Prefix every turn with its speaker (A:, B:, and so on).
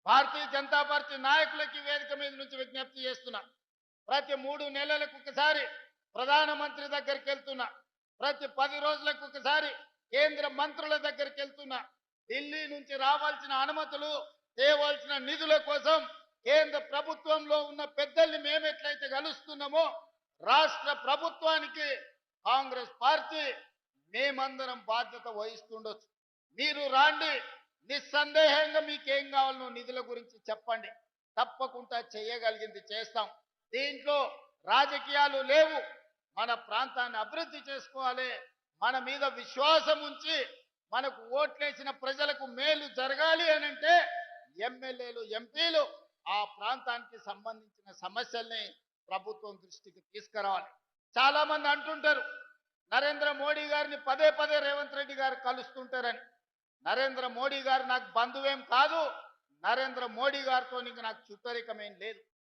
A: Bharatiya Janata party నాయకులకి వేదిక మీద నుంచి విజ్ఞప్తి చేస్తున్నా. ప్రతి 3 నెలలకు ఒకసారి ప్రధానమంత్రి దగ్గరికి వెళ్తున్నా. ప్రతి 10 రోజులకు ఒకసారి కేంద్ర మంత్రుల దగ్గరికి వెళ్తున్నా. ఢిల్లీ నుంచి రావాల్సిన అనుమతులు, తేవాల్సిన నిధుల కోసం కేంద్ర ప్రభుత్వంలో ఉన్న పెద్దల్ని మేము ఎట్లయితే కలుస్తున్నామో రాష్ట్ర ప్రభుత్వానికి కాంగ్రెస్ పార్టీ మేమందరం బాధ్యత వహిస్తుండొచ్చు. మీరు రాండి, నిస్సందేహంగా మీకేం కావాలనో నిధుల గురించి చెప్పండి, తప్పకుండా చేయగలిగింది చేస్తాం. దీంట్లో రాజకీయాలు లేవు. మన ప్రాంతాన్ని అభివృద్ధి చేసుకోవాలి. మన మీద విశ్వాసం ఉంచి మనకు ఓట్లేసిన ప్రజలకు మేలు జరగాలి అనంటే ఎమ్మెల్యేలు, ఎంపీలు ఆ ప్రాంతానికి సంబంధించిన సమస్యల్ని ప్రభుత్వం దృష్టికి తీసుకురావాలి. చాలా మంది అంటుంటారు నరేంద్ర మోడీ గారిని పదే పదే రేవంత్ రెడ్డి గారు కలుస్తుంటారని. నరేంద్ర మోడీ గారు నాకు బంధువేం కాదు. నరేంద్ర మోడీ గారితో నాకు చుట్టరికమేం లేదు.